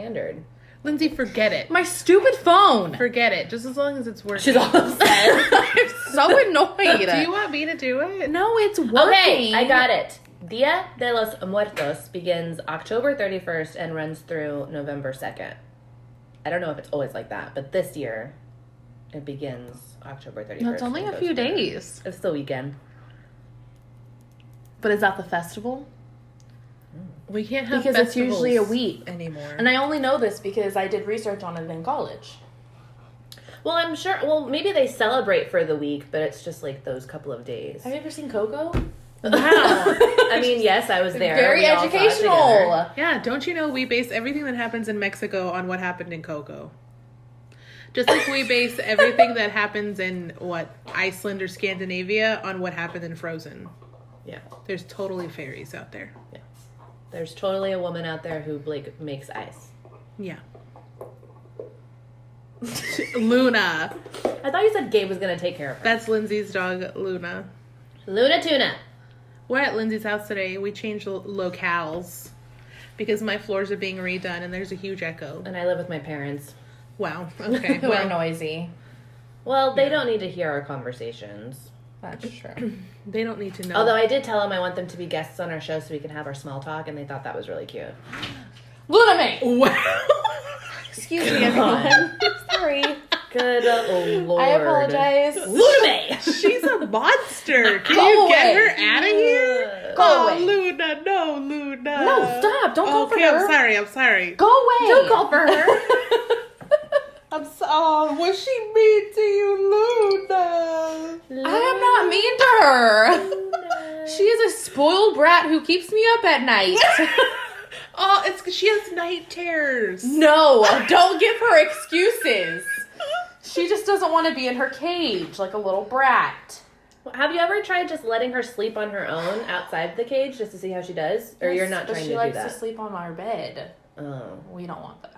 standard. Lindsay, forget it. My stupid phone. Forget it. Just as long as it's working. She's all upset. I'm so annoyed. Do you want me to do it? No, it's working. Okay, I got it. Dia de los Muertos begins October 31st and runs through November 2nd. I don't know if it's always like that, but this year it begins October 31st. No, it's only a few days. It's the weekend. But is that the festival? We can't have Because it's usually a week anymore. And I only know this because I did research on it in college. Well, I'm sure. Well, maybe they celebrate for the week, but it's just like those couple of days. Have you ever seen Coco? Wow. I mean, yes, I was there. Very We all saw it educational. together. Yeah, don't you know we base everything that happens in Mexico on what happened in Coco? Just like we base everything that happens in, Iceland or Scandinavia on what happened in Frozen. Yeah. There's totally fairies out there. Yeah. There's totally a woman out there who makes ice. Yeah. Luna. I thought you said Gabe was going to take care of her. That's Lindsay's dog, Luna. Luna Tuna. We're at Lindsay's house today. We changed locales because my floors are being redone and there's a huge echo. And I live with my parents. Wow. Okay. Who are noisy. Well, they don't need to hear our conversations. That's true. They don't need to know. Although I did tell them I want them to be guests on our show so we can have our small talk, and they thought that was really cute. Luna May! Wow. Excuse me, everyone. Sorry. Good Lord. I apologize. Luna May! She's a monster. Can Go you get away. her out of here? Go away. Luna. No, Luna. No, stop. Don't call for her. I'm sorry. Go away. Don't call for her. Was she mean to you, Luna? I am not mean to her. She is a spoiled brat who keeps me up at night. Oh, it's 'cause she has night terrors. No, don't give her excuses. She just doesn't want to be in her cage like a little brat. Have you ever tried just letting her sleep on her own outside the cage just to see how she does? Or you're not trying to do that? She likes to sleep on our bed. Oh. We don't want that.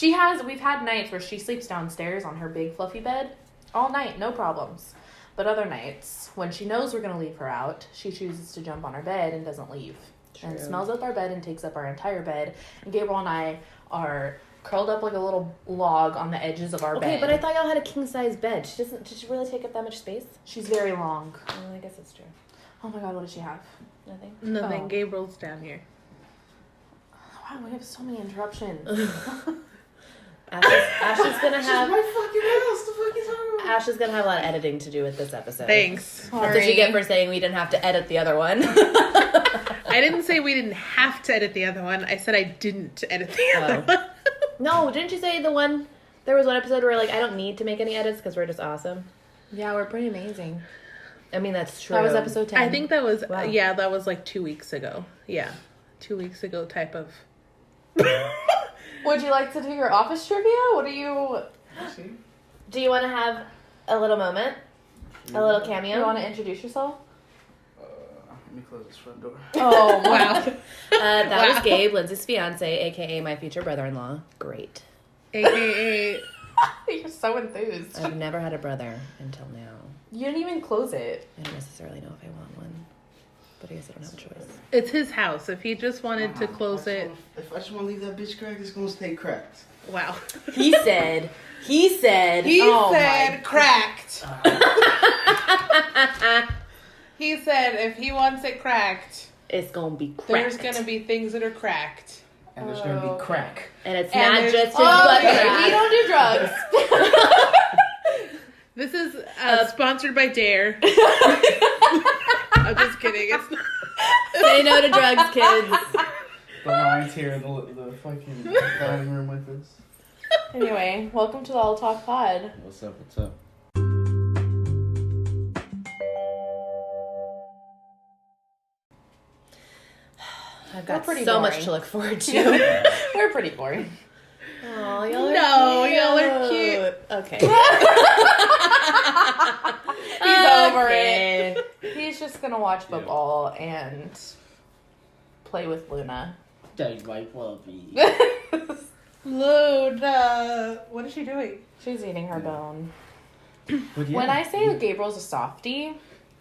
We've had nights where she sleeps downstairs on her big fluffy bed all night, no problems. But other nights, when she knows we're going to leave her out, she chooses to jump on our bed and doesn't leave. True. And smells up our bed and takes up our entire bed. And Gabriel and I are curled up like a little log on the edges of our bed. Okay, but I thought y'all had a king-size bed. Did she really take up that much space? She's very long. Oh, I guess that's true. Oh my god, what does she have? Nothing? Nothing. Oh. Gabriel's down here. Wow, we have so many interruptions. Ashley's gonna have my fucking house. The fuck is wrong? Ashley's gonna have a lot of editing to do with this episode. Thanks. That's what you get for saying we didn't have to edit the other one. I didn't say we didn't have to edit the other one. I said I didn't edit the other one. No, didn't you say there was one episode where I don't need to make any edits because we're just awesome? Yeah, we're pretty amazing. I mean, that's true. That was episode 10. I think that was, Wow. that was like 2 weeks ago. Yeah. 2 weeks ago type of. Would you like to do your office trivia? What do you... Do you want to have a little moment? A little cameo? You want to introduce yourself? Let me close this front door. Oh, wow. That was Gabe, Lindsay's fiance, a.k.a. my future brother-in-law. Great. AKA. You're so enthused. I've never had a brother until now. You didn't even close it. I don't necessarily know if I want one. But I guess I don't have a choice. It's his house. If he just wanted to close it. If I just want to leave that bitch cracked, it's going to stay cracked. Wow. He said. Oh my cracked. He said if he wants it cracked, It's gonna be cracked. there's going to be things that are cracked. And there's going to be crack. And it's And not there's- just his Oh, butt okay. crack. We don't do drugs. This is sponsored by Dare. I'm just kidding. It's not. Say no to drugs, kids. The lines here in the fucking dining room with us. Anyway, welcome to the All Talk Pod. What's up? What's up? I've got pretty so much boring. to look forward to. We're pretty boring. Oh, y'all are No, cute. y'all are cute. Okay. He's over Okay. it. He's just gonna watch football and play with Luna. Take my puppy. Luna. What is she doing? She's eating her bone. But yeah, When I say that Gabriel's a softie,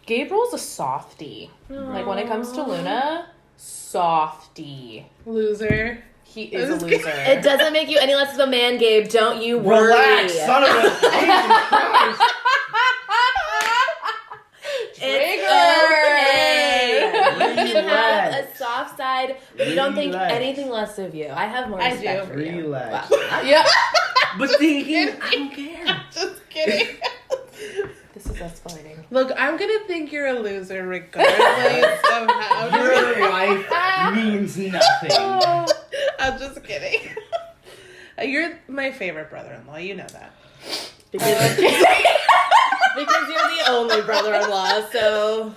Gabriel's a softie. Like when it comes to Luna, softie. Loser. He is a loser. It doesn't make you any less of a man, Gabe. Don't you worry. Relax, son of a Jesus Christ. It's okay. You can have a soft side. We don't think anything less of you. I have more I respect do. for you. Relax. Wow. Yeah. But see, I don't care. Just kidding. This is escalating. Look, I'm gonna think you're a loser regardless of how. Your life means nothing. I'm just kidding. You're my favorite brother-in-law. You know that. Because you're the only brother-in-law, so...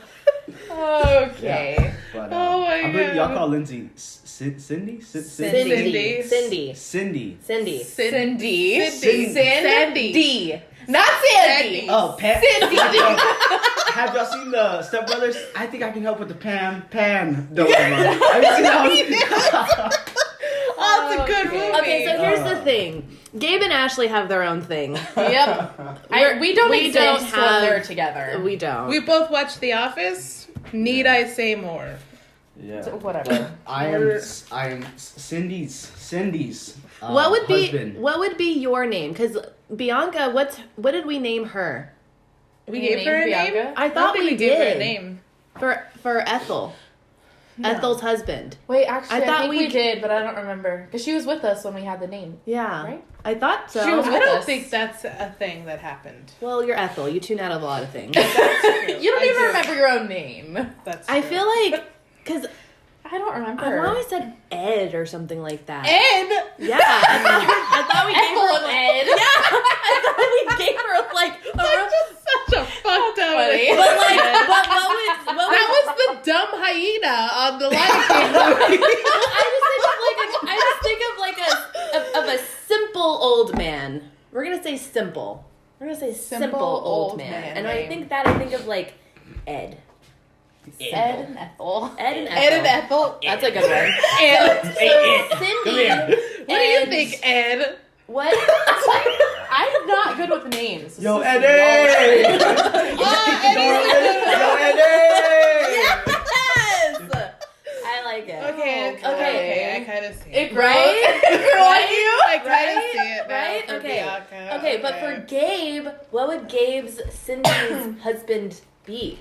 Okay. Yeah. But, Oh my I believe y'all God. call Lindsay Cindy? Cindy. Cindy. Cindy. Cindy. Cindy. Cindy. Cindy. Sandy. Not Sandy. Oh, Pam. Cindy. Have y'all seen the Step Brothers? I think I can help with the Pam dilemma. Have you seen that one? Oh, it's a good movie. Okay, so here's the thing. Gabe and Ashley have their own thing. Yep. we don't we exist don't when have- they're together. We don't. We both watched The Office. Need I say more? Yeah. So whatever. I am Cindy's What would husband. be your name? Because Bianca, what did we name her? We You gave her a named name? Bianca? I thought think we gave her a did. name. For Ethel. No. Ethel's husband. Wait, actually, I I, thought think we we did, but I don't remember. Because she was with us when we had the name. Yeah. Right? I thought so. She was I with don't us. think that's a thing that happened. Well, you're Ethel. You tune out of a lot of things. You don't I even do. remember your own name. That's I true. feel like, because I don't remember. I always said Ed or something like that. Ed! Yeah. I thought we gave Ethel her and Ed. Yeah. I thought we gave her like a That's real... just such a fucked up funny. name. But like, but what That was the dumb hyena on the Lion King movie. I just think of like a simple old man. We're gonna say simple. We're gonna say simple old man. And I think of like Ed. Ed and Ethel. Ed and Ethel. Ed and Ethel. That's a good one. Ed. So Cindy. Come here. What do you think, Ed? What? I'm not good with names. This Yo, is Eddie! Yo, Eddie! Yes! I like it. Okay, I kind of see it. Right? I kind of see it now Right? for Okay. Bianca. Okay, but for Gabe, what would Gabe's Cindy's husband be?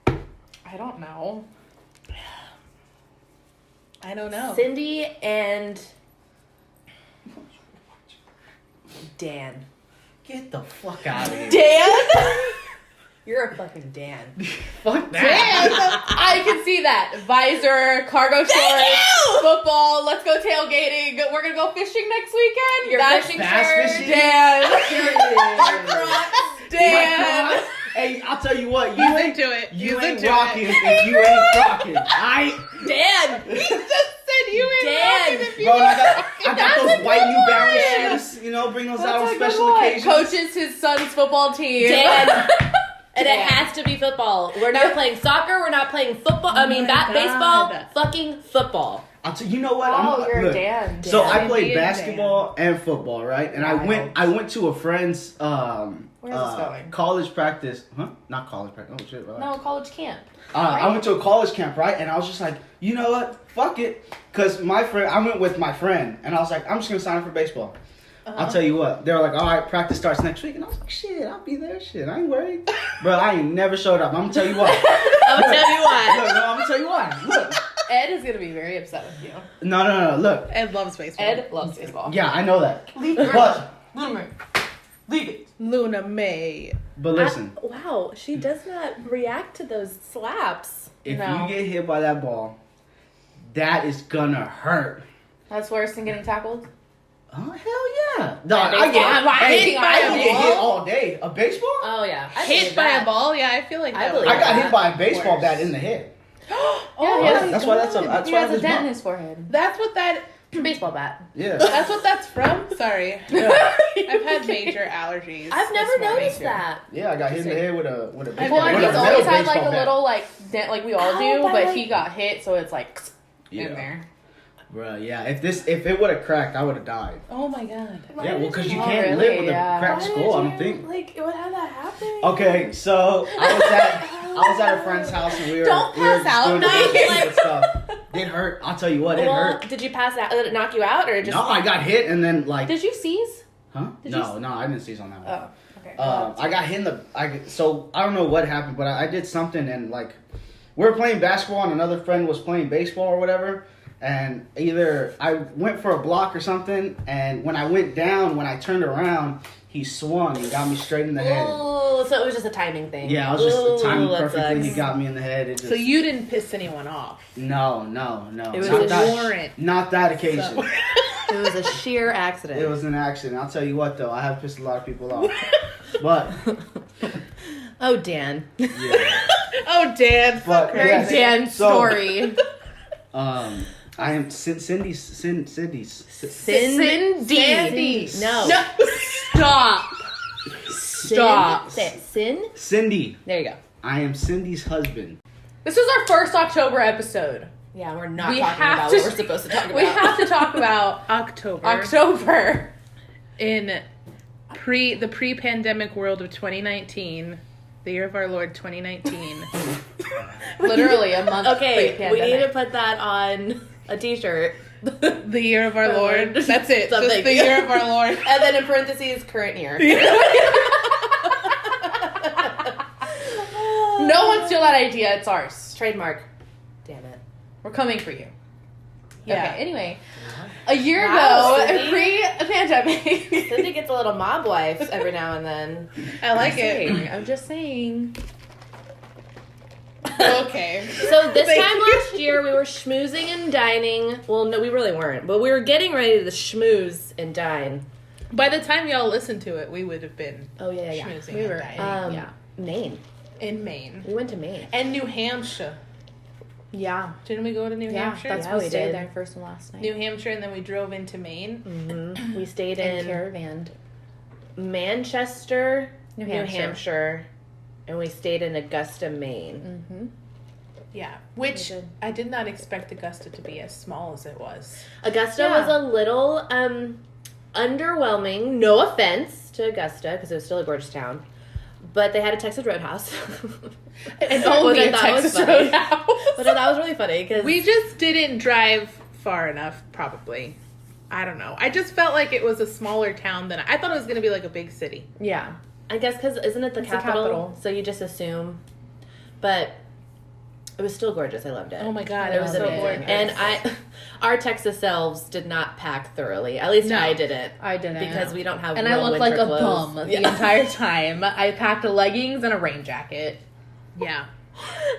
I don't know. I don't know. Cindy and Dan. Get the fuck out of here. Dan? You're a fucking Dan. Fuck that. Dan! I can see that. Visor, cargo shorts, football, let's go tailgating. We're gonna go fishing next weekend. Your That's fishing Bass shirt. fishing? Dan. Yeah. Dan. Hey, I'll tell you what. He's into it. You He's ain't into rocking it. if you ain't rocking. Dan! He just said you ain't Dan. rocking if you Bro, ain't I got those white New Balance one. shoes. You know, bring those That's out on a good special one. occasions. Coaches his son's football team. Dan! And Dan. it has to be football. We're not playing soccer. We're not playing football. I mean, my God. baseball. Fucking football. I'll tell you know what? Oh, you're look, a Dan. So I Dan. played Dan. basketball and football, right? And Wild. I went to a friend's Where's this going? college practice. Not college practice. Oh shit, relax. No, college camp. I went to a college camp, right? And I was just like, you know what? Fuck it. Because I went with my friend, and I was like, I'm just going to sign up for baseball. I'll tell you what. They were like, all right, practice starts next week. And I was like, shit, I'll be there. Shit, I ain't worried. Bro, I ain't never showed up. I'm going to tell you what. I'm gonna tell you why. Look, no, I'm going to tell you why. Look. Ed is gonna be very upset with you. No. Look. Ed loves baseball. Ed loves baseball. Yeah, I know that. Leave But it. Luna May. But listen, Wow, she does not react to those slaps. if No. you get hit by that ball, that is going to hurt. That's worse than getting tackled. Oh, hell yeah. No, By I baseball? get I'm hit by I a get hit ball? all day. A baseball? Oh yeah, I Hit believe by that. a ball? Yeah, I feel like I that believe was- I got that. hit by a baseball Worse. bat in the head. Yeah, That's why that's a He why has a this dent in month. his forehead. That's what that. Baseball bat. Yeah. That's what that's from. Sorry, I've had major allergies. I've never this morning. noticed that. Yeah, I got hit in the head with a baseball. Well, and with a he's metal always had like baseball a bat. little like dent, like we all Oh, do, but but like- he got hit, so it's like Yeah. in there. Bruh, yeah. If it would have cracked, I would have died. Oh my god. Yeah, well, because you Oh, can't really? live with Yeah. a cracked skull. I don't think. Like, what had that happen? Okay, so I was at a friend's house and we were Don't we were pass out, doing no, the like- stuff. It hurt. I'll tell you what, it Well, hurt. did you pass out? Did it knock you out, or just? No, I got hit and then like. Did you seize? Huh? Did No, I didn't seize on that one. Oh, okay. I got hit in the. So I don't know what happened, but I did something and like, we were playing basketball and another friend was playing baseball or whatever, and either I went for a block or something, and when I went down, when I turned around, he swung and got me straight in the head. Oh, so it was just a timing thing. Yeah, I was just timing that perfectly. sucks. He got me in the head. It just, So you didn't piss anyone off. No. It was not a that, warrant. Not that occasion. So- It was a sheer accident. It was an accident. I'll tell you what, though, I have pissed a lot of people off. But Oh, Dan. yeah, Oh, Dan. but Very yes, Dan so, story. I am Cindy's. Cindy. No. No. Stop. Stop. Say it. Sin? Cindy. There you go. I am Cindy's husband. This is our first October episode. Yeah, we're not We talking have about to- what we're supposed to talk about. We have to talk about October. In the pre-pandemic world of 2019, the year of our Lord 2019. Literally a month. Okay, we pre-pandemic. need to put that on a t-shirt. The year of our Our Lord. Lord. That's it. Something. Just the year of our Lord. And then in parentheses, current year. No one steal that idea. It's ours. Trademark. Damn it. We're coming for you. Yeah. Okay, anyway. A year Wow, ago, Cindy. pre-pandemic. Cindy gets a little mob wife every now and then. I like it. I'm just saying. Okay. So this Thank time you. last year, we were schmoozing and dining. Well, no, we really weren't. But we were getting ready to schmooze and dine. By the time y'all listened to it, we would have been Oh, yeah. schmoozing We and were dining. yeah. Maine. In Maine. We went to Maine. And New Hampshire. Yeah. Didn't we go to New Hampshire? That's Yeah, we we stayed did. there first and last night. New Hampshire, and then we drove into Maine. Mm-hmm. We stayed and in caravan. Manchester, New New Hampshire. Hampshire, and we stayed in Augusta, Maine. Mm-hmm. Yeah. Which We did. I did not expect Augusta to be as small as it was. Augusta Yeah. was a little underwhelming. No offense to Augusta, because it was still a gorgeous town. But they had a Texas Roadhouse. And Which only I a thought was Texas funny. Roadhouse. But I thought it was really funny because We just didn't drive far enough, probably. I don't know. I just felt like it was a smaller town than I thought it was going to be like a big city. Yeah. I guess because isn't it the It's the capital? capital. So you just assume. But it was still gorgeous. I loved it. Oh my God, it was so amazing. gorgeous. And our Texas selves did not pack thoroughly. At least No. I didn't. I didn't. Because we don't have And real I looked like winter a clothes. bum Yeah. the entire time. I packed leggings and a rain jacket. Yeah.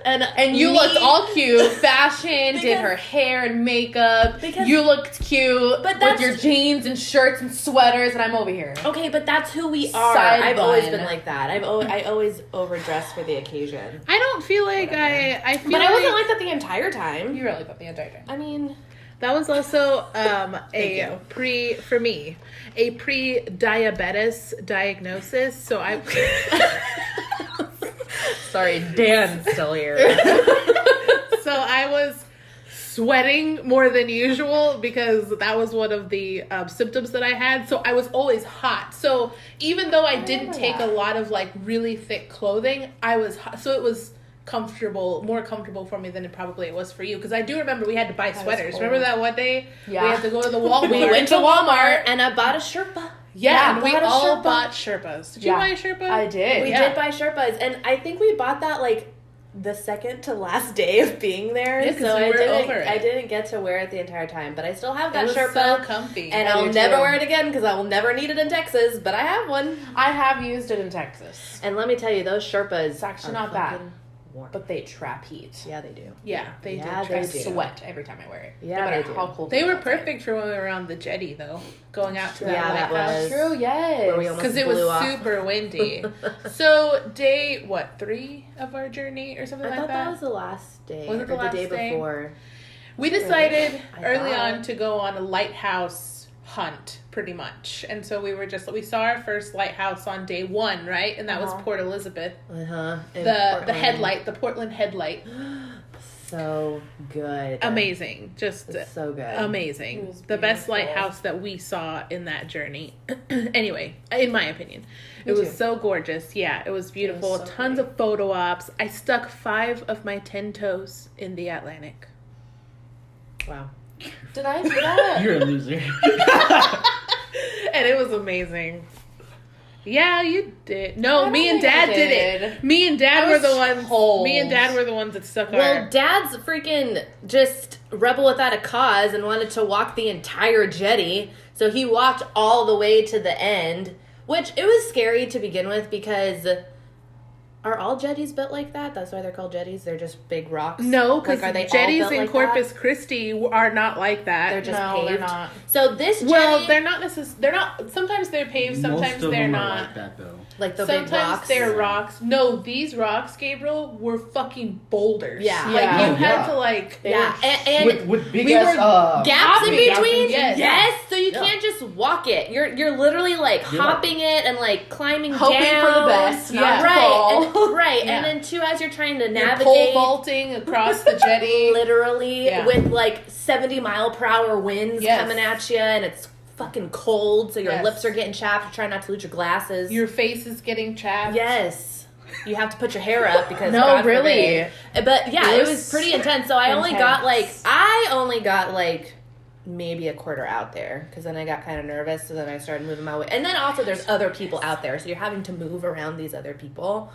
And you me- looked all cute, fashion, did Because- her hair and makeup. Because- you looked cute But with that's- your jeans and shirts and sweaters, and I'm over here. Okay, but that's who we are. Side I've always bun. been like that. I always overdress for the occasion. I don't feel like I feel But like I wasn't like that the entire time. You really got the entire time. I mean, that was also you. for me a pre-diabetes diagnosis. So I sorry, Dan's still here. so I was sweating more than usual because that was one of the symptoms that I had. So I was always hot. So even though I didn't remember take that. a lot of like really thick clothing, I was hot. So it was more comfortable for me than it probably was for you, because I do remember we had to buy was sweaters. cold. Remember that one day Yeah. we had to go to the Walmart. We went to Walmart and I bought a Sherpa. Yeah, and we bought a all Sherpa. bought Sherpas. Did you Yeah. buy a Sherpa? I did. We Yeah. did buy Sherpas, and I think we bought that like the second to last day of being there. Yeah, 'cause so we I were didn't. over it. I didn't get to wear it the entire time, but I still have that It was Sherpa. so comfy. And I I'll do never too. wear it again because I will never need it in Texas. But I have one, I have used it in Texas, and let me tell you, those Sherpas It's actually are not bad. fucking warm. but they trap heat. Yeah, they do. yeah, they Yeah, did. they I do. sweat every time I wear it. Yeah, no matter they do. how cold They it were is outside. perfect for when we were on the jetty, though, going out to that Yeah, that lighthouse. was- True, yes. Where we almost Because it was blew off. super windy. So day 3 of our journey or something I like thought that. that was the last day, Was it the or last the day day? before. We decided I early thought. on to go on a lighthouse hunt, pretty much. And so we saw our first lighthouse on day 1, right? And that was Uh-huh. Port Elizabeth. The The Portland headlight. So good. Amazing. Just It's so good. It amazing. was The best beautiful. lighthouse that we saw in that journey. Anyway, in my opinion, Me it was too. so gorgeous. Yeah, it was beautiful. so Tons of photo ops. I stuck 5 of my 10 toes in the Atlantic. Wow. Did I do that? You're a loser. And it was amazing. Yeah, you did. No, I me don't and think I Dad did did. it. Me and Dad I were the was ones. cold. Me and Dad were the ones that stuck Well, our. Dad's freaking just rebel without a cause and wanted to walk the entire jetty. So he walked all the way to the end, which it was scary to begin with because are all jetties built like that? That's why they're called jetties. They're just big rocks. No, because Like, are they all jetties built in like Corpus that? Christi are not like that. They're just No, paved. they're not. So this jetty, well, they're not necessarily. They're not. Sometimes they're paved. Sometimes Most of they're them not. are like that though. like the big Sometimes rocks. they're rocks. No, these rocks, Gabriel, were fucking boulders. Yeah. Like Yeah. you Oh, had yeah. to like. Yeah, and With big we ass were gaps in hopping. between. Yes. So you Yeah. can't just walk it. You're literally like You're hopping it and like climbing Hoping down. for the best, not to right, fall. and, right. Yeah. And then too, as you're trying to You're navigate, pole vaulting across the jetty. literally Yeah. with like 70-mile-per-hour winds Yes. coming at you, and it's fucking cold. So your Yes. lips are getting chapped. You're trying not to lose your glasses. Your face is getting chapped. Yes. You have to put your hair up because No, God really. forbid. But yeah, It it was was pretty intense. So I only intense. got like maybe a quarter out there because then I got kind of nervous. So then I started moving my way. And then also there's other people out there, so you're having to move around these other people.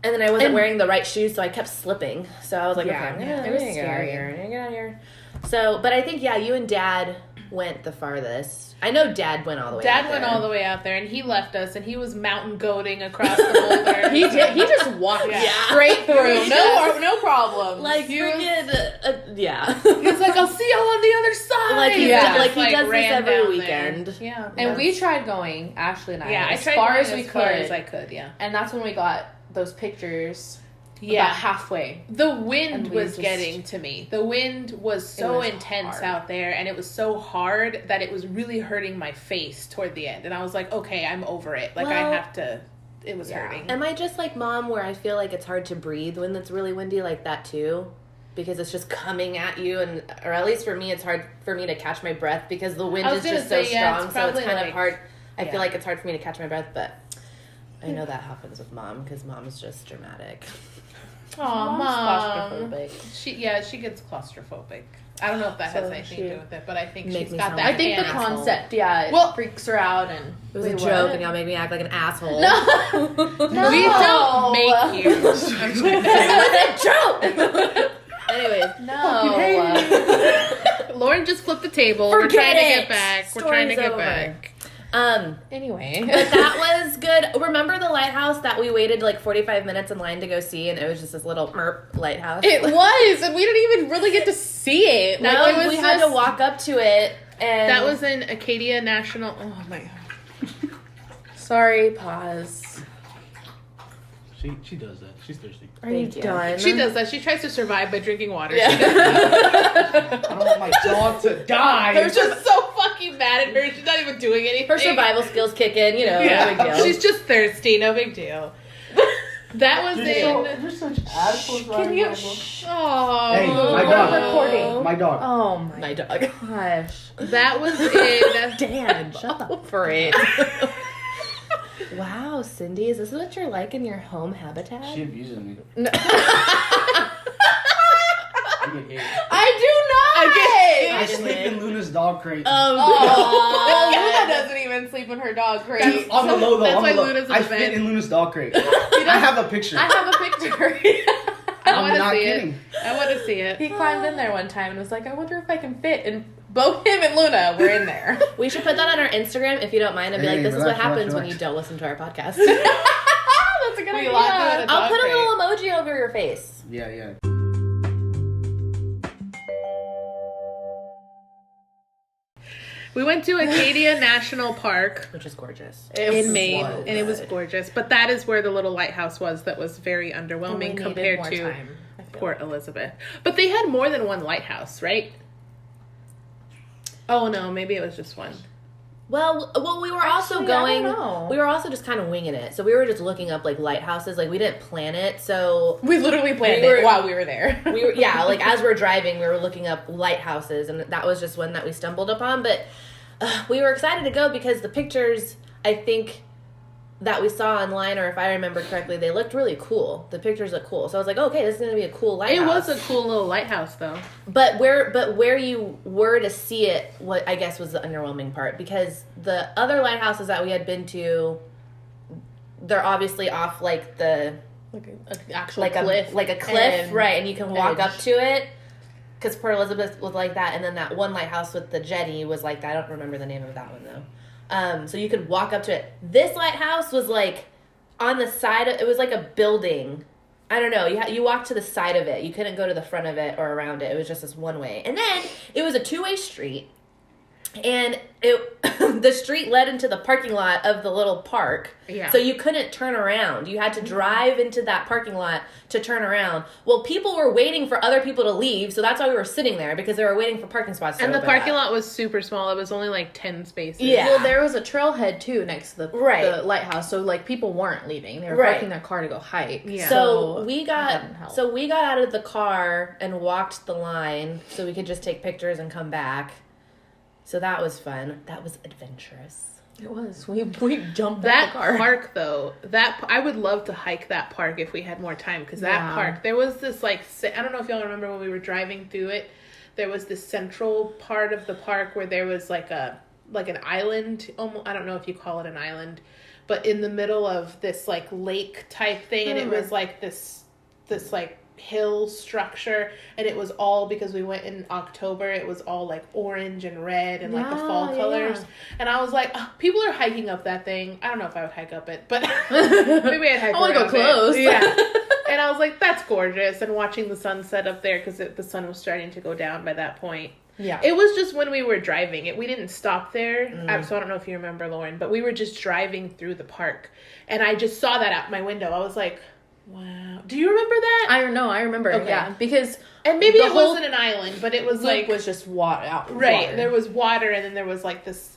And then I wasn't wearing the right shoes, so I kept slipping. So I was like, Yeah, okay, it I'm was gonna get out of scary. here. I'm gonna get out of here. So, but I think you and Dad went the farthest. I know Dad went all the way. Dad out went there. all the way out there, and he left us, and he was mountain goating across the boulder. He did. He just walked Yeah. straight through. No problem. Like He was- freaking yeah. He's like, "I'll see y'all on the other side." Like he, Yeah. like he Just, does this ran every down weekend. there. Yeah, And we tried going, Ashley and I, yeah, I as tried far going as we far could. as I could. Yeah, And that's when we got those pictures. yeah. About halfway. The wind And we was just- getting to me. The wind was so was intense hard. out there, and it was so hard that it was really hurting my face toward the end. And I was like, okay, I'm over it. Like, Well, I have to. It was yeah. hurting. Am I just like Mom, where I feel like it's hard to breathe when it's really windy like that too? Because it's just coming at you, and or at least for me, it's hard for me to catch my breath because the wind I is was gonna just so say, yeah, strong. it's So it's probably kind of like- hard. I yeah. feel like it's hard for me to catch my breath, but I know that happens with Mom because Mom's just dramatic. Aw, Mom's Mom. claustrophobic. She gets claustrophobic. I don't know if that has So anything she- to do with it, but I think Make she's me got sound that. I think the An asshole. concept, it Well- freaks her out. And It was a Wait, joke, what? and y'all make me act like an asshole. No. No. We don't make you. I'm kidding. It was a joke. Anyways, No. Lauren just flipped the table. Forget We're trying to it. get back. We're trying to Story's get over. back. Anyway. But that was good. Remember the lighthouse that we waited like 45 minutes in line to go see, and it was just this little merp lighthouse? It was, and we didn't even really get to see it. No, Like, it was we had to just- walk up to it, and That was in Acadia National. Oh my god. Sorry, pause. She does that. She's thirsty. Are you Thank you. done? She does that. She tries to survive by drinking water. Yeah. She does that. I don't want my dog to die. They're just so fucking mad at her. She's not even doing anything. her survival skills kick in. You know, no big deal. She's just thirsty. No big deal. That was in. You're such assholes. Can you? Oh. Hey, my We're dog. recording. My dog. Oh my my dog. gosh. That was in. Dan, shut up for it. Wow, Cindy, is this what you're like in your home habitat? She abuses me. No. I get hit. I I sleep in Luna's dog crate. Oh, Luna doesn't even sleep in her dog crate. That's on the low though. That's on why the low. Luna's in I the fit bed. in Luna's dog crate. I have a picture. I have a picture. I want I'm to not see kidding. it. I want to see it. He climbed in there one time and was like, I wonder if I can fit. And both him and Luna were in there. We should put that on our Instagram if you don't mind, and be Hey, like, "This is what relax, happens relax, when you relax. don't listen to our podcast." That's a good We idea. locked her in a I'll dog put a crate. little emoji over your face. Yeah. We went to Acadia National Park Which is gorgeous. in Maine, so and it was good. gorgeous. But that is where the little lighthouse was. That was very And we underwhelming needed compared more to time, I feel Port Elizabeth. But they had more than one lighthouse, right? Oh no, maybe it was just one. Well, we were also Actually, I going. don't know. We were also just kind of winging it. So we were just looking up like lighthouses. Like we didn't plan it. So We literally planned We were- it while we were there. we were like as we're driving, we were looking up lighthouses, and that was just one that we stumbled upon. But we were excited to go because the pictures, I think, that we saw online, or if I remember correctly, they looked really cool. The pictures look cool. So I was like, okay, this is going to be a cool lighthouse. It was a cool little lighthouse, though. But where you were to see it, what I guess was the underwhelming part, because the other lighthouses that we had been to, they're obviously off like the Like an actual like cliff. a cliff, and right? And you can walk edge. up to it. Because Port Elizabeth was like that, and then that one lighthouse with the jetty was like that. I don't remember the name of that one though. So you could walk up to it. This lighthouse was like on the side of, it was like a building. I don't know. You walked to the side of it. You couldn't go to the front of it or around it. It was just this one way. And then it was a 2-way street. And the street led into the parking lot of the little park. Yeah. So you couldn't turn around. You had to drive into that parking lot to turn around. Well, people were waiting for other people to leave, so that's why we were sitting there, because they were waiting for parking spots to And the open parking up. lot was super small. It was only like 10 spaces. Yeah. Well, there was a trailhead too next to Right. the lighthouse, so like people weren't leaving; they were Right. parking their car to go hike. Yeah. So that didn't help. we got out of the car and walked the line so we could just take pictures and come back. So that was fun. That was adventurous. It was. We jumped That out the car. park, though, I would love to hike that park if we had more time, because that Yeah. park, there was this, like, I don't know if y'all remember when we were driving through it, there was this central part of the park where there was, like, an island, almost, I don't know if you call it an island, but in the middle of this, like, lake type thing, and it was, like, this like, hill structure, and it was all, because we went in October, it was all like orange and red and like the fall Yeah, colors, yeah. and I was like, oh, people are hiking up that thing. I don't know if I would hike up it, but maybe I'd hike I wanna go around close. it. Yeah. And I was like, that's gorgeous, and watching the sunset up there, because the sun was starting to go down by that point. Yeah. It was just when we were driving it. We didn't stop there. So I don't know if you remember, Lauren, but we were just driving through the park, and I just saw that out my window. I was like, wow. Do you remember that? I remember. Okay. Yeah, because And maybe the it whole wasn't an island, but it was loop like was just water out. right. water. There was water, and then there was like this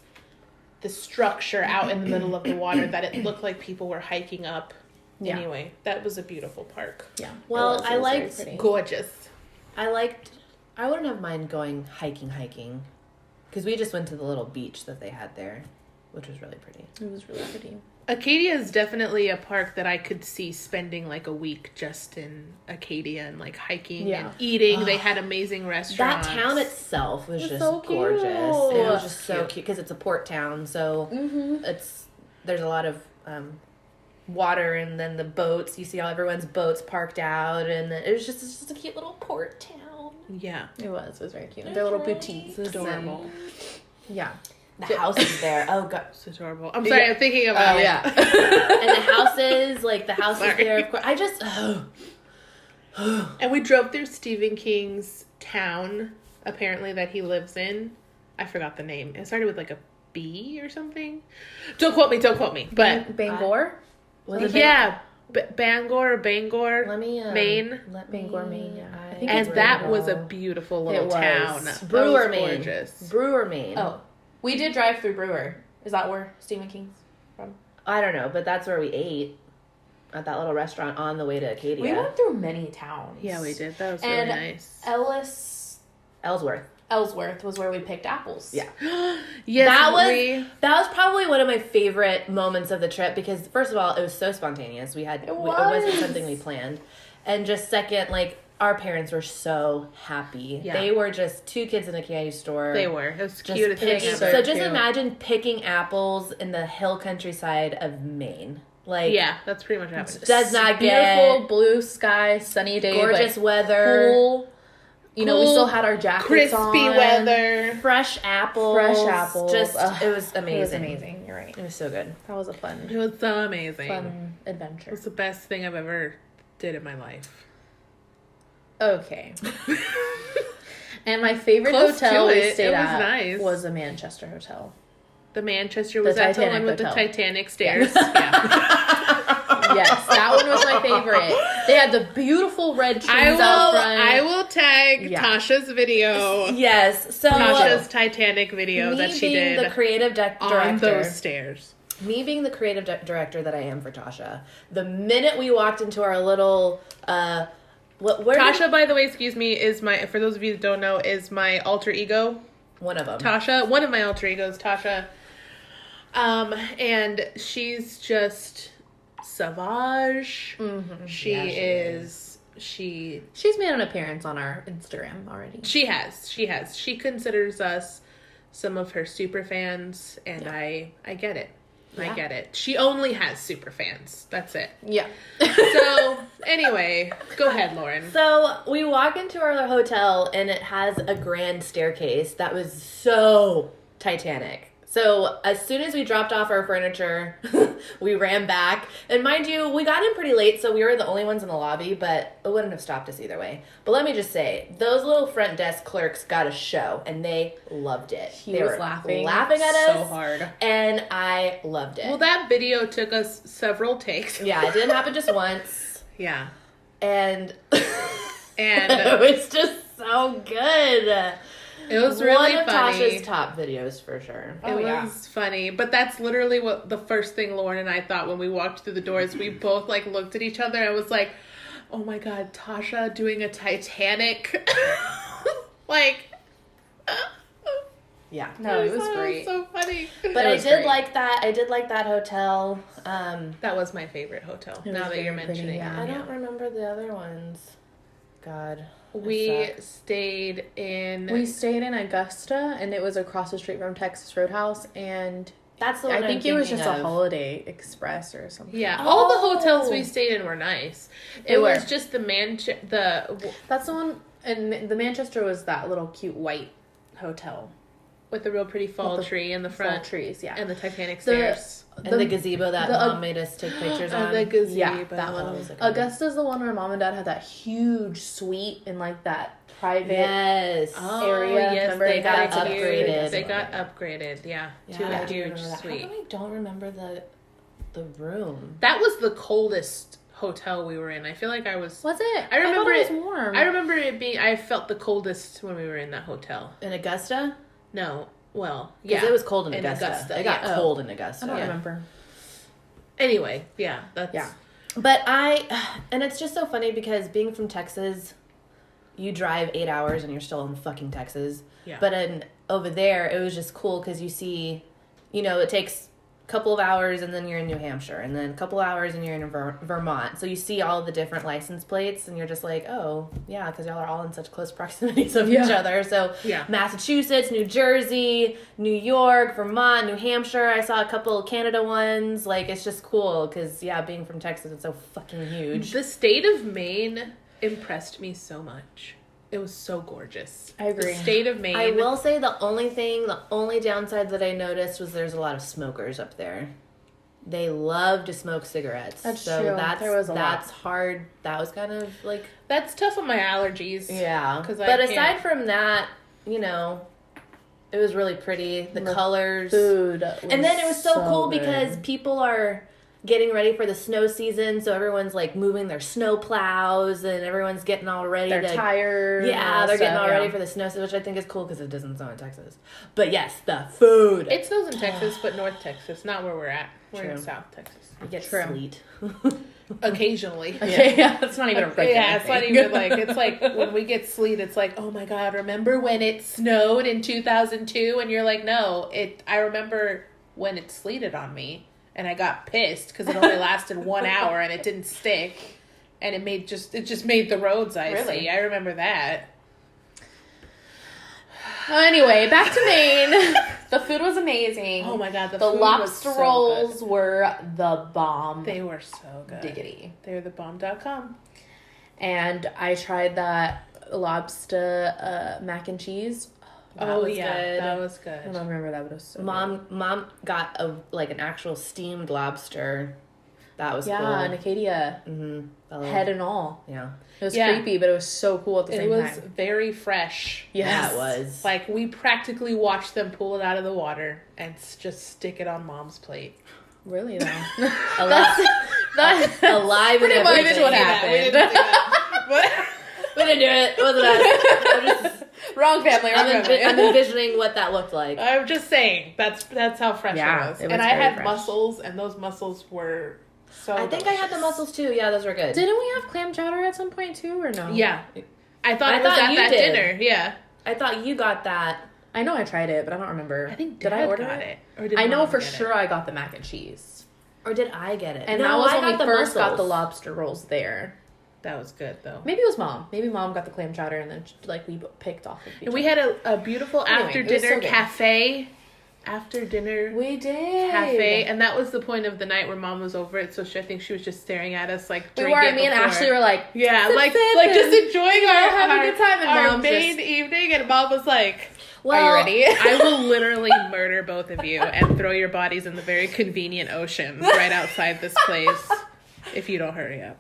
structure out in the middle of the water that it looked like people were hiking up. Yeah. Anyway, that was a beautiful park. Yeah. Well, it was I very liked- pretty. Gorgeous. I wouldn't have mind going hiking, because we just went to the little beach that they had there, which was really pretty. It was really pretty. Acadia is definitely a park that I could see spending like a week just in Acadia and like hiking Yeah. and eating. They had amazing That restaurants. town itself was It's just so gorgeous. cute. It was just so Cute. cute because it's a port town, so Mm-hmm. there's a lot of water, and then the boats. You see how everyone's boats parked out, and it was just a cute little port town. Yeah. It was very cute. Their little boutiques. It's adorable. Yeah. The houses there, oh god, It's adorable. I'm sorry, I'm thinking about Oh it. yeah. and the houses, Sorry. there. Of course, I just And we drove through Stephen King's town, apparently, that he lives in. I forgot the name. It started with like a B or something. Don't quote me. But Bangor. was it yeah, Bangor or Bangor, Let me Maine. Bangor, Maine, yeah. I think And it's that really was a well. beautiful little It was. town. That Brewer, was Maine. gorgeous. Brewer, Maine. Oh, we did drive through Brewer. Is that where Stephen King's from? I don't know, but that's where we ate at that little restaurant on the way to Acadia. We went through many towns. Yeah, we did. That was And really nice. Ellsworth. was where we picked apples. Yeah. Yes, That was probably one of my favorite moments of the trip, because first of all, it was so spontaneous. It wasn't something we planned, and just second, like, our parents were so happy. Yeah. They were just two kids in a candy store. They were. It was Just cutest thing picking, ever. so just cute. imagine picking apples in the hill countryside of Maine. Like, Yeah, that's pretty much happened. does not Beautiful get blue sky, sunny day, gorgeous but weather, cool. You know, we Cool, still had our jackets crispy on. weather. fresh apples. Just, Ugh, it was amazing. It was amazing. You're right. It was so good. That was a fun, It was so amazing. fun It adventure. was the best thing I've ever did in my life. Okay. And my favorite Close hotel to we it. stayed It was at nice. was a Manchester hotel. The Manchester was that the Titanic one with Hotel. the Titanic stairs. Yeah. Yes, that one was my favorite. They had the beautiful red trees out front. I will tag Yeah. Tasha's video. Yes. So Tasha's Titanic video me that she being did the creative on director, those stairs. me being the creative director that I am for Tasha, the minute we walked into our little where Tasha, by the way, excuse me, is for those of you that don't know, is my alter ego. one of them. Tasha, one of my alter egos, Tasha. And she's just savage. Mm-hmm. She's made an appearance on our Instagram already. She has. She considers us some of her super fans, and I get it. Yeah. I get it. She only has super fans. That's it. Yeah. So, anyway, go ahead, Lauren. So we walk into our hotel and it has a grand staircase that was so Titanic. So as soon as we dropped off our furniture, we ran back. And mind you, we got in pretty late, so we were the only ones in the lobby, but it wouldn't have stopped us either way. But let me just say, those little front desk clerks got a show, and they loved it. They was were laughing at us so hard. and I loved it. Well, that video took us several takes. Yeah, it didn't happen just once. Yeah. And And it was just so good. it was really one of funny. Tasha's top videos for sure. It was funny, but that's literally what the first thing Lauren and I thought when we walked through the doors. We both like looked at each other and was like, "Oh my god, Tasha doing a Titanic!" Like, Yeah. No, it was great. So funny. But I was did great. like that. I did like that hotel. That was my favorite hotel. It Now was that you're very pretty, mentioning yeah. it, I don't remember the other ones. God. I we suck. stayed in. We stayed in Augusta, and it was across the street from Texas Roadhouse, and That's the one I think it was thinking just of. a Holiday Express or something. Yeah, all the hotels Oh. we stayed in were nice. They It were. was just the That's the one, and the Manchester was that little cute white hotel. with the real pretty fall With the tree in the front Fall trees, yeah. and the Titanic The- stairs. And the gazebo that the- Mom made us take pictures on. And the gazebo. Yeah, that one. was like Augusta's the one where Mom and Dad had that huge suite in like that private. Yes. area. Yes, Remember they got got upgraded. They got upgraded. Yeah, Yeah, to I a do huge remember that. How suite. come I don't remember the room? That was the coldest hotel we were in. I feel like I was. Was it? I remember thought it was warm. I remember it being. I felt the coldest when we were in that hotel. In Augusta? No, well, Because yeah, it was cold in in Augusta. Augusta, It got yeah. cold in Augusta. I don't Yeah. remember. Anyway, yeah, that's Yeah. But and it's just so funny because being from Texas, you drive 8 hours and you're still in fucking Texas. Yeah. But over there, it was just cool because you see, it takes a couple of hours and then you're in New Hampshire, and then a couple of hours and you're in Vermont. So you see all the different license plates, and you're just like, oh, yeah, because y'all are all in such close proximities of each other. So Yeah. Massachusetts, New Jersey, New York, Vermont, New Hampshire. I saw a couple of Canada ones. Like, it's just cool because, yeah, being from Texas, it's so fucking huge. The state of Maine impressed me so much. It was so gorgeous. I agree. The state of Maine. I will say the only downside that I noticed was there's a lot of smokers up there. They love to smoke cigarettes. That's so true. That's, There was a lot. that's hard. That was kind of like, That's tough on my allergies. yeah. 'Cause I But can't- aside from that, it was really pretty. The colors. Food. And then it was so cool good. because people are getting ready for the snow season, so everyone's like moving their snow plows and everyone's getting all ready they're to tired. Yeah, they're getting all ready for the snow season, which I think is cool because it doesn't snow in Texas. But yes, the food. It snows in Texas, but North Texas, not where we're at. We're in True. South Texas. You get True. sleet. Occasionally. Okay, yeah, that's not even a regular Yeah, it's not thing. even like, it's like when we get sleet, it's like, oh my god, remember when it snowed in 2002? And you're like, no, I remember when it sleeted on me and I got pissed because it only lasted 1 hour and it didn't stick and it just made the roads icy. Really? I remember that. Anyway, back to Maine. The food was amazing. Oh my god, The food was lobster so rolls good. were the bomb. They were so good. Diggity. They're the bomb.com. And I tried that lobster mac and cheese. Oh was yeah, good. that was I good. don't remember that, but it was so Mom got an actual steamed lobster. That was good. cool. Yeah, in Acadia. Mm-hmm. Head and all. Yeah. It was Yeah. creepy, but it was so cool at the It same was time. very fresh. Yes. Yeah, it was. Like, we practically watched them pull it out of the water and just stick it on Mom's plate. Really, though. That's alive pretty and much everything. what We happened. didn't do that. We didn't do it. It wasn't us. Wrong family, wrong family. I'm envisioning what that looked like. I'm just saying, that's how fresh Yeah, it was. it was And I very had fresh. mussels, and those mussels were so I think I had the delicious. mussels too. Yeah, those were good. Didn't we have clam chowder at some point, too, or no? Yeah. I thought I it was thought at you that did. dinner. Yeah. I thought you got that. I know I tried it, but I don't remember. I think did I Dad order got it? or did I know Mom for get sure I got the mac and cheese. Or did I get it? And no, that was I when we got the first got the mussels. lobster rolls there. That was good though. Maybe it was Mom. Maybe Mom got the clam chowder and then like we picked off of each And we other. had a beautiful Anyway, after it was dinner so good. cafe. After dinner We did. cafe, and that was the point of the night where Mom was over it. So I think she was just staring at us like We drink were. it Me and before. Ashley were like, yeah, sip, like sip, just and, enjoying having a good time. And our Mom's main just, evening, and Mom was like, Well, "Are you ready?" I will literally murder both of you and throw your bodies in the very convenient ocean right outside this place if you don't hurry up."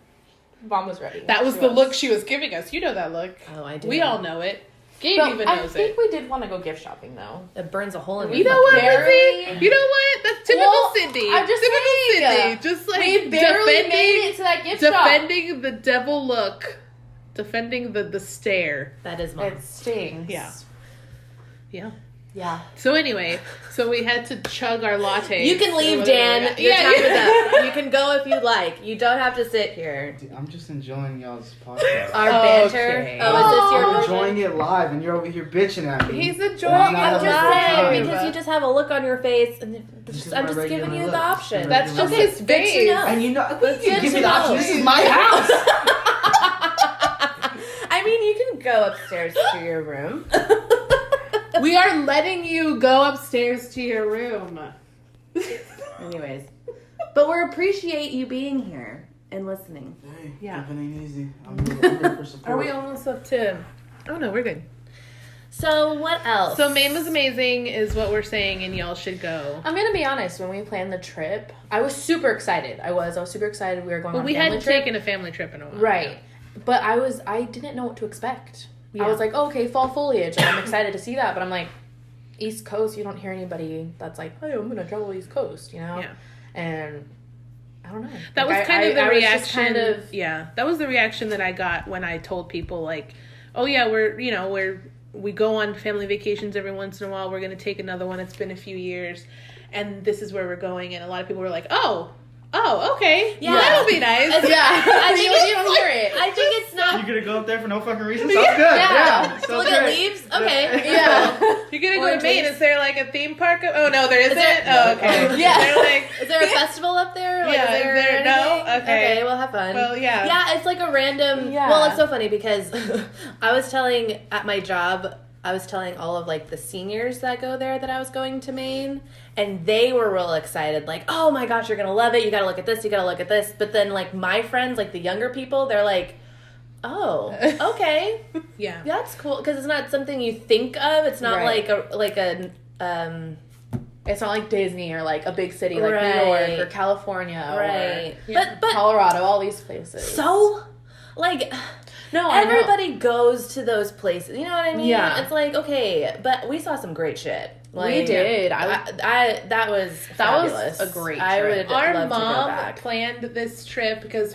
Mom was ready. That was She the look she was giving us. You know that look. Oh, I do. We all know it. Gabe But even I knows think it. we did want to go gift shopping though. It burns a hole in You your know what, barely- Lindsay? You know what? That's typical Well, Cindy. I'm just typical saying, Cindy. Just like We barely defending, made it to that gift shop. defending the devil look, defending the stare. That is Mom. It stings. Yeah. Yeah. Yeah. So anyway, so we had to chug our latte. You can leave, Dan. Your Yeah, time yeah. is up. You can go if you like. You don't have to sit here. Dude, I'm just enjoying y'all's podcast. Our banter. Okay. Oh, is this your I'm version? enjoying it live, and you're over here bitching at me. He's enjoying Well, it I'm I'm just live. saying because you just have a look on your face, and This is I'm my just giving regular you look. the option. That's just Okay, his good to face. know. And you know, That's you good give me to the option. know. This is my house. I mean, you can go upstairs to your room. We are letting you go upstairs to your room. Anyways, but we appreciate you being here and listening. Hey, Yeah. it ain't easy. I'm here for support. Are we almost up to... Oh no, we're good. So what else? So Maine was amazing is what we're saying, and y'all should go. I'm gonna be honest. When we planned the trip, I was super excited. I was super excited. We were going Well, on we a family hadn't trip. taken a family trip in a while. Right. But I didn't know what to expect. Yeah. I was like, oh, okay, fall foliage. And I'm excited to see that. But I'm like, East Coast, you don't hear anybody that's like, hey, I'm going to travel East Coast, you know? Yeah. And I don't know. That Like, was kind of the I was just reaction. kind of, Yeah, that was the reaction that I got when I told people like, "Oh yeah, we go on family vacations every once in a while. We're gonna take another one. It's been a few years, and this is where we're going." And a lot of people were like, "Oh, okay, Yeah. that'll be nice." yeah. I think you it's don't hear it. I think it's not. You're gonna go up there for no fucking reason? Sounds good. Yeah. To Sounds look at great. leaves. Okay. Yeah. You're gonna Or go to Maine. taste- Is there like a theme park? Oh no, there isn't. there- Oh, okay. Yeah. They're like, Is there a festival up there? Like, Yeah, is there, is there- no? anything? Okay. we'll have fun. well, yeah. Yeah, it's like a random. Yeah. Well, it's so funny because I was telling at my job, I was telling all of like the seniors that go there that I was going to Maine, and they were real excited. Like, oh my gosh, you're gonna love it. You gotta look at this. You gotta look at this. But then like my friends, like the younger people, they're like, oh, okay, Yeah. that's cool because it's not something you think of. It's not Right. like a It's not like Disney or like a big city like Right. New York or California right. or But Colorado, all these places. so like. no, I know. Everybody goes to those places. You know what I mean? Yeah. It's like, okay, but we saw some great shit. Like, We did. I that was fabulous. a great I trip. would Our love to go mom back. planned this trip because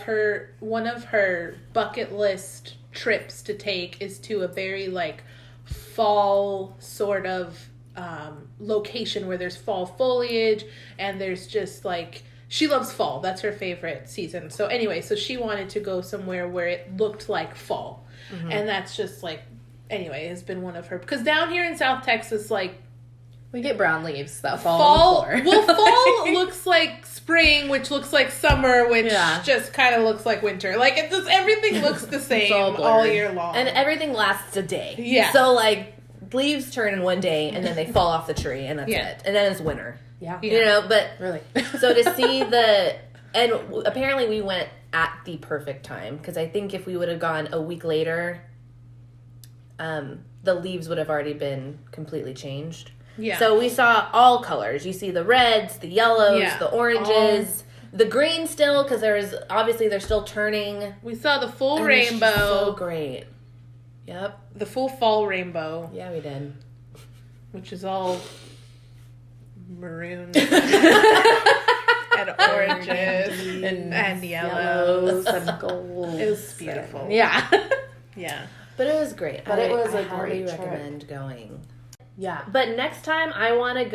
one of her bucket list trips to take is to a very like fall sort of location where there's fall foliage and there's just like she loves fall. That's her favorite season. So anyway, so she wanted to go somewhere where it looked like fall. And that's just like anyway, has been one of her because down here in South Texas like We get brown leaves that fall fall on the floor. well fall looks like spring, which looks like summer, which Yeah. just kind of looks like winter. Like it just everything looks the same all all blurred. year long. And everything lasts a day. Yeah. So like leaves turn in one day and then they fall off the tree and that's Yeah. it. And then it's winter. Yeah. Yeah. You know, but Really. so to see apparently we went at the perfect time because I think if we would have gone a week later, the leaves would have already been completely changed. yeah. So we saw all colors. You see the reds, the yellows, Yeah. the oranges, the green still because they're still turning. we saw the full And it's just rainbow, so great. Yep. the full fall rainbow, Yeah, we did. which is all maroon and oranges and yellows. and gold. It was beautiful. Yeah. Yeah. But it was great. But it was I a highly great trip. recommend going. Yeah. But next time I want to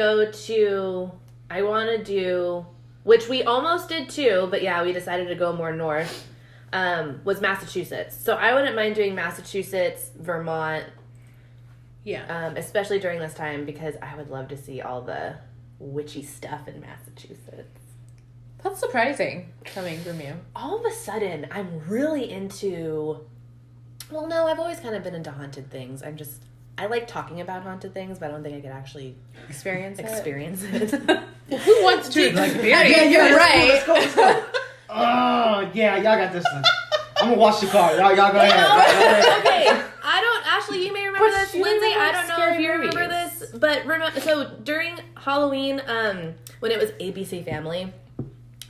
do, which we almost did too, but yeah, we decided to go more north, was Massachusetts. So I wouldn't mind doing Massachusetts, Vermont, Yeah. Especially during this time, because I would love to see all the witchy stuff in Massachusetts. That's surprising coming from you. All of a sudden, I'm really into... Well, no, I've always kind of been into haunted things. I like talking about haunted things, but I don't think I could actually Experience it. Well, who wants to experience? You're right. Let's go. Oh, yeah, y'all got this one. I'm gonna watch the car. Y'all go ahead. Okay, I don't... Ashley, you may remember this. you Lindsay, remember I don't know if you scary remember movies. this, but so during Halloween, when it was ABC Family,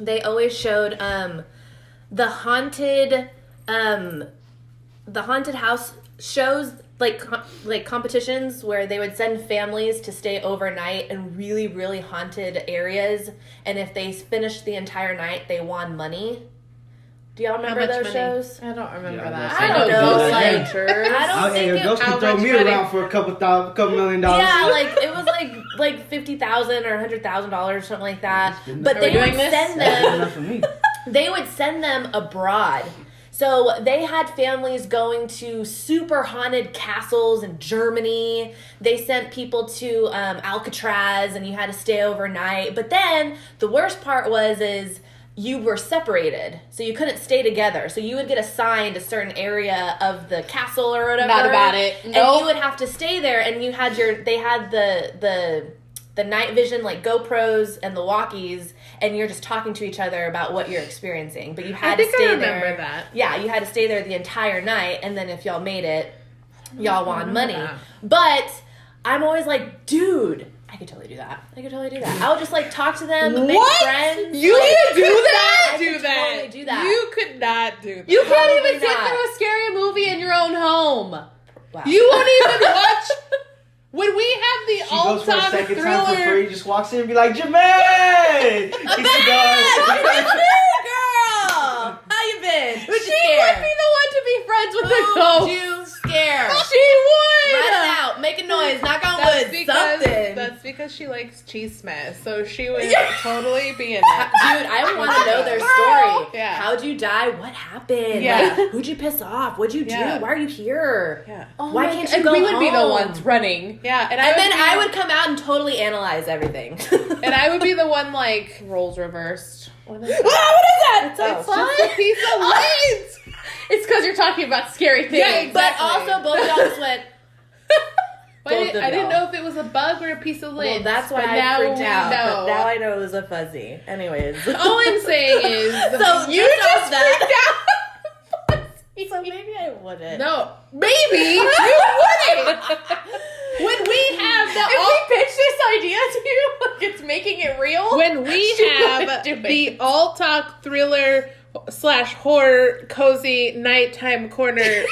they always showed the haunted house shows, like competitions where they would send families to stay overnight in really, really haunted areas, and if they finished the entire night, they won money. Do y'all remember much those money? shows? I don't remember Yeah, that. I don't know. Ghost Like, Hunters. I don't think Your ghost how can throw much me money? around for a couple $million. Yeah, like it was like $50,000 or $100,000, something like that. But Are we they doing would this? send That's good them. enough for me. They would send them abroad. So they had families going to super haunted castles in Germany. They sent people to Alcatraz, and you had to stay overnight. But then the worst part is you were separated, so you couldn't stay together. So you would get assigned a certain area of the castle or whatever. Not about it. And Nope. you would have to stay there, and you had they had the night vision, like GoPros and the walkies, and you're just talking to each other about what you're experiencing. But you had to stay I remember there. that. Yeah, you had to stay there the entire night, and then if y'all made it, y'all won money. that. But I'm always like, dude, I could totally do that. I would just like talk to them, make What? friends. You like, could do that? I could totally do that. You could not do that. You can't even Probably sit not. through a scary movie in your own home. Wow. You won't even watch. When we have the She goes for a all-time second time for thriller. free, just walks in and be like, Jermaine! He cigars. Girl, how you been? Who'd you She scare? would be the one to be friends with the Who'd ghost. you scare? She would. Write it out. Make a noise. Knock on That's wood. because Something. that's because she likes cheese smash, so she would totally be in it. Dude, I want to know their story. Yeah. How'd you die? What happened? Yeah. Like, who'd you piss off? What'd you do? Yeah. Why are you here? Yeah. Oh Why my can't God. you go We would be the home? ones running. Yeah, and And then be, I would come out and totally analyze everything. and I would be the one like, Roles reversed. What is that? It's Oh. just a piece of lines. It's because you're talking about scary things. Yeah, But exactly. also, both of y'all just went, I Both didn't, of I didn't y'all. know if it was a bug or a piece of lint. well, that's why but I now freaked we out. know. But now I know it was a fuzzy. Anyways. All I'm saying is, So you just just that. freaked out. So maybe I wouldn't. No, maybe you wouldn't. When we have the If we pitch this idea to you, like it's making it real. when we She have would do it. the all talk thriller / horror cozy nighttime corner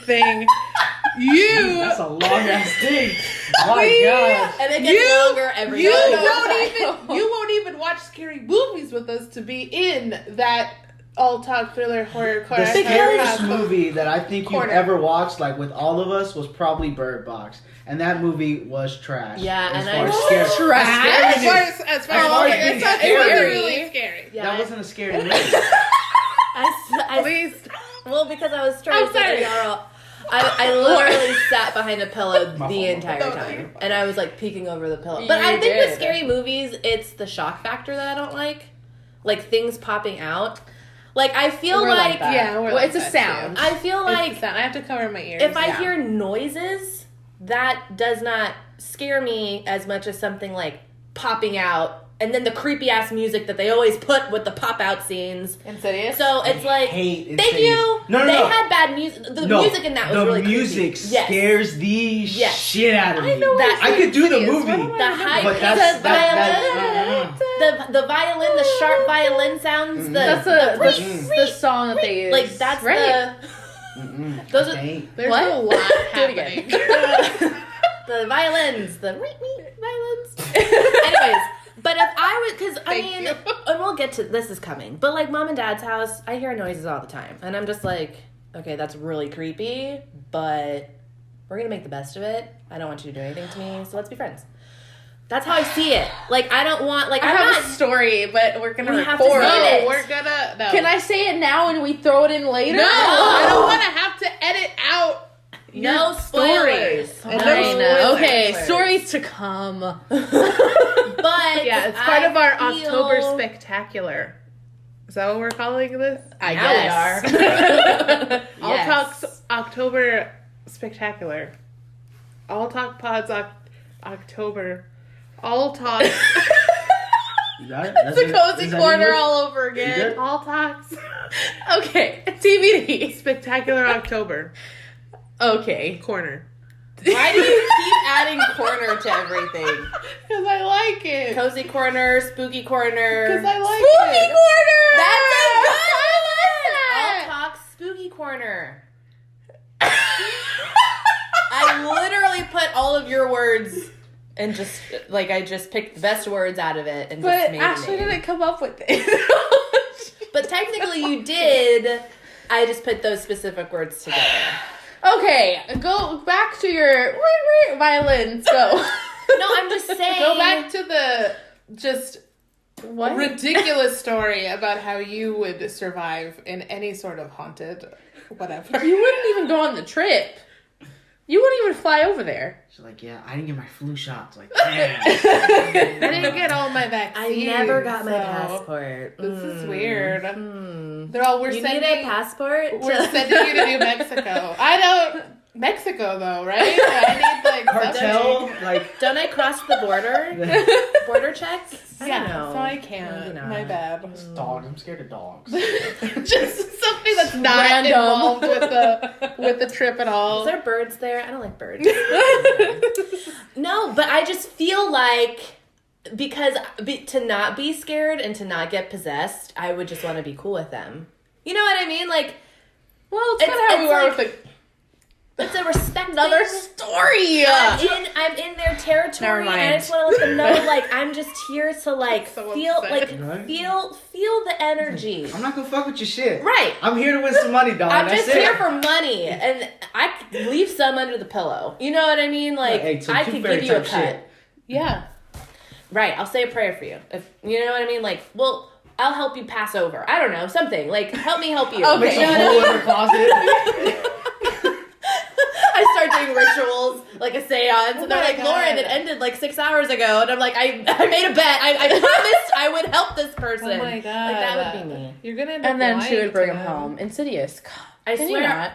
thing, That's a long ass thing. My We- God. And it gets longer every you time. won't even watch scary movies with us to be in that all talk thriller horror corner. The scariest movie that I think Corner. you've ever watched, like with all of us, was probably Bird Box, and that movie was trash. Yeah, as and far I- as scary. Trash? As far as As far as being it was scary. really scary. Yeah, That wasn't a scary movie. At least well, because I was trying I'm to say sorry. y'all. I literally sat behind a pillow My the fault. entire No, time, and I was like peeking over the pillow. But You I think with did. scary movies, it's the shock factor that I don't like things popping out. Like I feel We're like like, that. yeah, we're Well, like it's a that, sound. too. I feel It's like the sound. I have to cover my ears. if I yeah. hear noises, that does not scare me as much as something like popping out, and then the creepy ass music that they always put with the pop out scenes. Insidious. So it's like, hate thank Insidious. you. No, They no. had bad music. The No, music in that was the really music creepy. Yes. scares the Yes. shit out of me. I know That- I could do the Insidious. movie, What am The I high but pitched that's violin, the violin, the sharp violin sounds. that's the song that they use. like that's right. Those are- There's What? a lot Do it again. happening. the violins, the violins. Anyways, but if I would, because I Thank mean, you. and we'll get to this is coming, but like mom and dad's house, I hear noises all the time, and I'm just like, okay, that's really creepy, but we're gonna make the best of it. I don't want you to do anything to me, so let's be friends. That's how I see it. Like I don't want like I I'm have not. a story, but we're gonna We have to record say No, it. we're gonna. No. Can I say it now and we throw it in later? No, I don't want to have to edit out No spoilers. Stories. No And I know. spoilers. Okay, stories to come. But Yeah, it's part of our I feel- October spectacular. Is that what we're calling this? I Now guess. we are. All Yes. Talks October Spectacular. All Talk Pods October. All Talks. You got it? It's a cozy corner all over You again. good? All Talks Okay, TBD. Spectacular October. Okay. Corner. Why do you keep adding corner to everything? Because I like it. Cozy corner, spooky corner. Because I like Spooky it. corner! That's a good I one. All talk spooky corner. I literally put all of your words and just like I just picked the best words out of it and just But made Ashley a name. didn't come up with it. But technically you did. I just put those specific words together. Okay, go back to your violins. Go. No, I'm just saying. Go back to the just What? ridiculous story about how you would survive in any sort of haunted whatever. You wouldn't even go on the trip. You wouldn't even fly over there. She's like, yeah, I didn't get my flu shots. Like, damn. I didn't get all my I vaccines. never got my so passport. This is weird. Hmm. They're all, we're You sending need a passport? We're sending you to New Mexico. I don't. Mexico though, right? I need like Cartel, like, Don't I cross the border? Border checks? I Yeah, don't know. so I Maybe can't. not. My bad. dogs. I'm scared of dogs. Just something that's not Random. involved with the trip at all. Is there birds there? I don't like birds. No, but I just feel like because to not be scared and to not get possessed, I would just want to be cool with them. You know what I mean? Like, Well, it's kind of how we it's were like- with the it's a respect another thing. story. I'm in their Never territory, and I mind. just want to let them know, like, I'm just here to like So feel, upset. like Right? feel the energy. I'm not gonna fuck with your shit. Right. I'm here to win some money, dog. I'm That's just it. here for money, and I could leave some under the pillow. You know what I mean? Like, Hey, some I Tooth could Fairy give you a type cut. shit. Yeah. Right, I'll say a prayer for you. If you know what I mean, like, well, I'll help you pass over. I don't know, something like help me help you. Okay. Make You some know what I hole mean? in her closet. I start doing rituals like a seance, and they're my like, God. Lauren, it ended like 6 hours ago, and I'm like, I made a bet. I promised I would help this person. Oh my god. Like that would be me. You're gonna end up And then she lying would bring to him them. home. Insidious. I Can you swear, not?